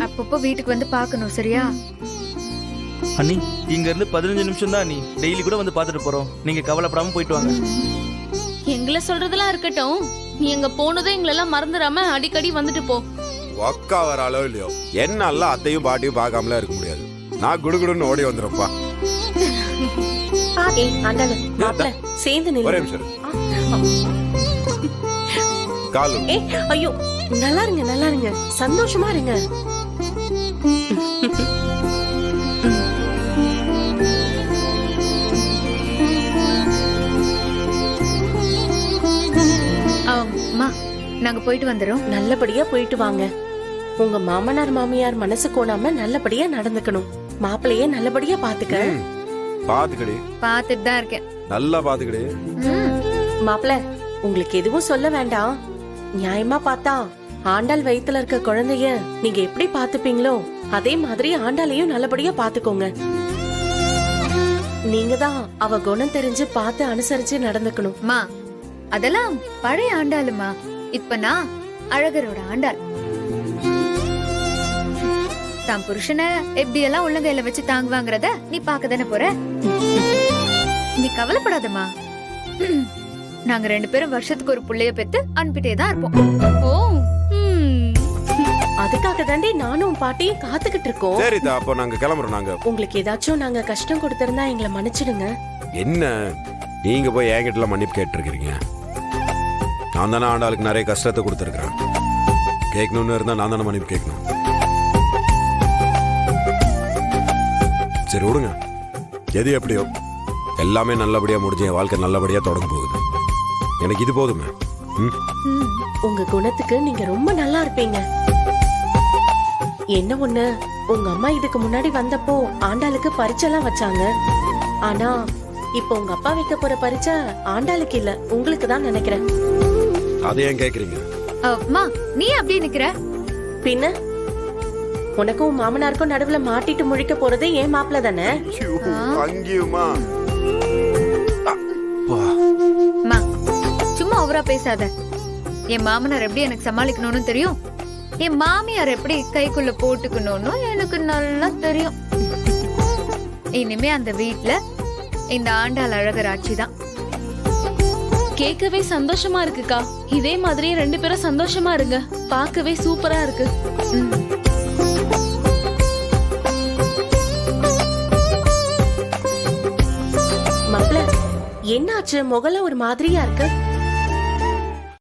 அப்பப்போ வீட்டுக்கு வந்து பார்க்கணும் சரியா? அண்ணி இங்க இருந்து 15 நிமிஷம் தான். நீ டெய்லி கூட வந்து பார்த்துட்டு போறோம். நீங்க கவலைப்படாம போயிட்டு வாங்க. எங்களை சொல்றதெல்லாம் இருக்கட்டும், நீ எங்க போனதும் எங்களெல்லாம் மறந்துடாம அடிக்கடி வந்துட்டு போ. ஒக்கா வர அளவு இல்லையோ என்னால அத்தையும் பாட்டியும் பார்க்காமலாம் இருக்க முடியாது. நான் குடுகுடுன்னு ஓடி வந்துருப்பா. சேர்ந்து ஒரே நிமிஷம் காலு. ஐயோ நல்லா இருங்க சந்தோஷமா இருங்க. அம்மா நாங்க போயிட்டு வந்துறோம். நல்லபடியா போயிட்டு வாங்க. உங்க மாமனார் மாமியார் மனசு கோணாம நல்லபடியா நடந்துக்கணும். மாப்பிள்ளையே நல்லபடியா பாத்துக்க. பாத்துக்கடி. பாத்துட்டு தான் இருக்கேன். நல்லா பாத்துக்கடி. மாப்பிள்ள உங்களுக்கு எதுவும் சொல்ல வேண்டாம். நியாயமா பார்த்தா ஆண்டாள் வயித்துல இருக்க குழந்தைய நீங்க எப்படி பாத்துப்பீங்களோ அதே மாதிரி ஆண்டாளையும் நல்லபடியா பாத்துக்கோங்க. நீங்க தான் அவ குணம் தெரிஞ்சு பார்த்து அனுசரிச்சு நடந்துக்கணும். மா அதெல்லாம் பழைய ஆண்டாளுமா. இப்ப நான் அழகரோட ஆண்டாள். தான் புருஷனை எப்படி எல்லாம் உள்ளங்கையில வச்சு தாங்குவாங்கறத நீ பாக்க தானே போற. நீ கவலைப்படாதம்மா. நாங்க 2 பேரும் வருஷத்துக்கு ஒரு புள்ளைய பெத்து அனுப்பிட்டே தான் இருப்போம். ஓ அதுக்காக தாண்டி நானும் பாட்டியும் காத்துக்கிட்டு இருக்கோம். சரி அப்போ நாங்க கிளம்புறோம். நாங்க உங்களுக்கு ஏதாச்சும் நாங்க கஷ்டம் கொடுத்திருந்தா எங்களை மன்னிச்சிடுங்க. என்ன நீங்க போய் என்கிட்ட மன்னிப்பு கேட்டிருக்கீங்க? நான் தானே ஆண்டாளுக்கு நிறைய கஷ்டத்தை கொடுத்துருக்கிறேன். கேட்கணும்னு இருந்தா நான் தானே மன்னிப்பு கேட்கணும். சரி விடுங்க. எது எப்படியோ எல்லாமே நல்லபடியா முடிஞ்சு என் வாழ்க்கை நல்லபடியா தொடங்க போகுது. எனக்கு இது போதுமே. உங்க குணத்துக்கு நீங்க ரொம்ப நல்லா இருப்பீங்க. என்ன ஒண்ணு, உங்க அம்மா இதுக்கு முன்னாடி வந்தப்போ ஆண்டாளுக்கு பரீட்சைலாம் வச்சாங்க. ஆனா இப்ப உங்க அப்பா வைக்க போற பரீட்சை ஆண்டாளுக்கு இல்ல, உங்களுக்கு தான் நினைக்கிறேன். அதை ஏன் கேக்குறீங்க? அம்மா நீ அப்படியே நிக்கிற? பின்ன உனக்கும் மாமனாருக்கும் நடுவுல மாட்டிட்டு முழிக்க போறது ஏன் மாப்பிள்ள தானே? அங்கேயுமா? அம்மா சும்மா ஓவரா பேசாத. என் மாமனார் எப்படி எனக்கு சமாளிக்கணும்னு தெரியும். என் மாமியார் எப்படி கைக்குள்ள போட்டுக்கணும்னு எனக்கு நல்லா தெரியும். இனிமே அந்த வீட்ல இந்த ஆண்டாள் அழகர் ஆட்சி தான். கேட்கவே சந்தோஷமா இருக்குக்கா. இதே மாதிரி 2 பேரும் சந்தோஷமா இருங்க. பார்க்கவே சூப்பரா இருக்கு. மாப்பிள்ள என்னாச்சு? முகல ஒரு மாதிரியா இருக்கு.